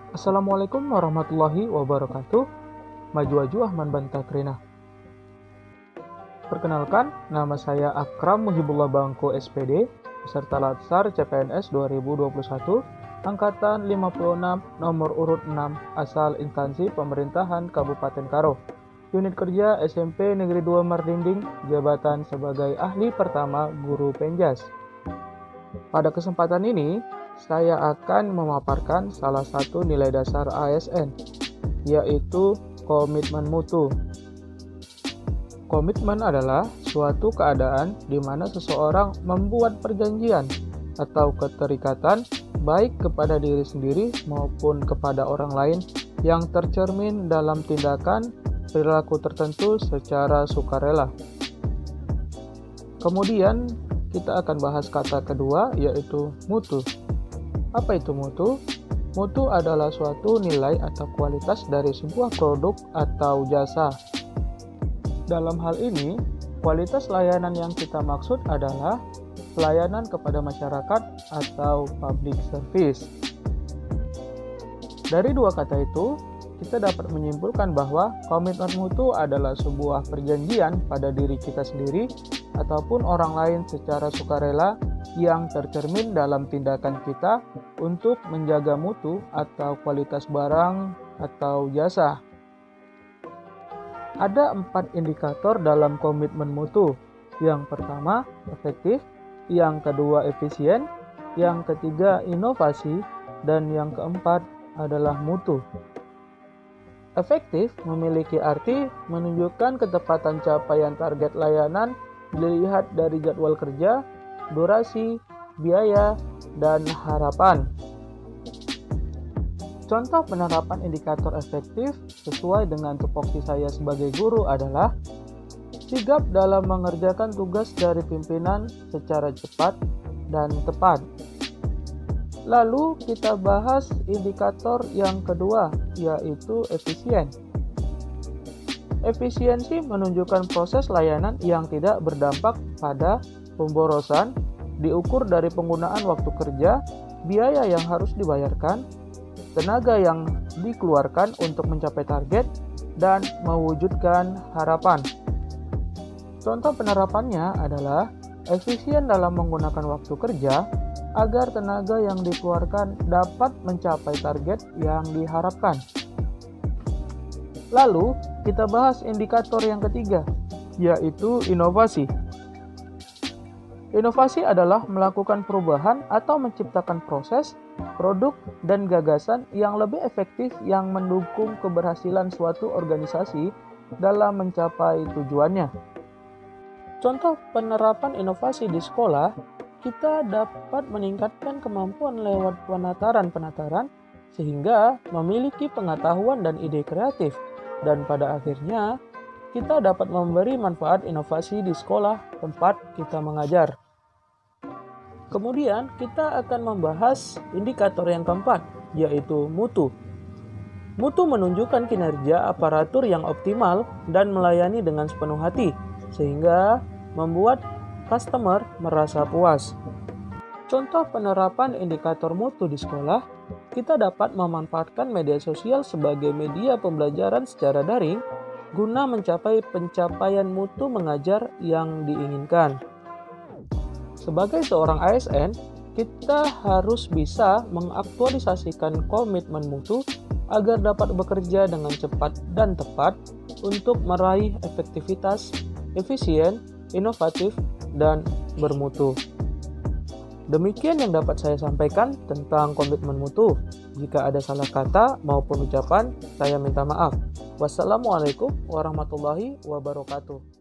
Assalamualaikum warahmatullahi wabarakatuh. Maju-aju Ahman Bantakrina. Perkenalkan, nama saya Akram Muhibullah Bangko SPD, peserta Latsar CPNS 2021, Angkatan 56, nomor urut 6, asal instansi pemerintahan Kabupaten Karo. Unit kerja SMP Negeri 2 Mardinding, jabatan sebagai ahli pertama guru Penjas. Pada kesempatan ini, saya akan memaparkan salah satu nilai dasar ASN, yaitu komitmen mutu. Komitmen adalah suatu keadaan di mana seseorang membuat perjanjian atau keterikatan baik kepada diri sendiri maupun kepada orang lain yang tercermin dalam tindakan perilaku tertentu secara sukarela. Kemudian kita akan bahas kata kedua, yaitu mutu. Apa itu mutu? Mutu adalah suatu nilai atau kualitas dari sebuah produk atau jasa. Dalam hal ini, kualitas layanan yang kita maksud adalah pelayanan kepada masyarakat atau public service. Dari dua kata itu, kita dapat menyimpulkan bahwa komitmen mutu adalah sebuah perjanjian pada diri kita sendiri ataupun orang lain secara sukarela yang tercermin dalam tindakan kita untuk menjaga mutu atau kualitas barang atau jasa. Ada 4 indikator dalam komitmen mutu. Yang pertama, efektif, yang kedua, efisien, yang ketiga, inovasi, dan yang keempat adalah mutu. Efektif memiliki arti menunjukkan ketepatan capaian target layanan dilihat dari jadwal kerja, durasi, biaya, dan harapan. Contoh penerapan indikator efektif sesuai dengan tupoksi saya sebagai guru adalah sigap dalam mengerjakan tugas dari pimpinan secara cepat dan tepat. Lalu kita bahas indikator yang kedua, yaitu efisien. Efisiensi menunjukkan proses layanan yang tidak berdampak pada pemborosan, diukur dari penggunaan waktu kerja, biaya yang harus dibayarkan, tenaga yang dikeluarkan untuk mencapai target, dan mewujudkan harapan. Contoh penerapannya adalah efisien dalam menggunakan waktu kerja agar tenaga yang dikeluarkan dapat mencapai target yang diharapkan. Lalu, kita bahas indikator yang ketiga, yaitu inovasi. Inovasi adalah melakukan perubahan atau menciptakan proses, produk, dan gagasan yang lebih efektif yang mendukung keberhasilan suatu organisasi dalam mencapai tujuannya. Contoh penerapan inovasi di sekolah, kita dapat meningkatkan kemampuan lewat penataran-penataran sehingga memiliki pengetahuan dan ide kreatif, dan pada akhirnya kita dapat memberi manfaat inovasi di sekolah tempat kita mengajar. Kemudian kita akan membahas indikator yang keempat, yaitu mutu. Mutu menunjukkan kinerja aparatur yang optimal dan melayani dengan sepenuh hati, sehingga membuat customer merasa puas. Contoh penerapan indikator mutu di sekolah, kita dapat memanfaatkan media sosial sebagai media pembelajaran secara daring guna mencapai pencapaian mutu mengajar yang diinginkan. Sebagai seorang ASN, kita harus bisa mengaktualisasikan komitmen mutu agar dapat bekerja dengan cepat dan tepat untuk meraih efektivitas, efisien, inovatif, dan bermutu. Demikian yang dapat saya sampaikan tentang komitmen mutu. Jika ada salah kata maupun ucapan, saya minta maaf. Wassalamualaikum warahmatullahi wabarakatuh.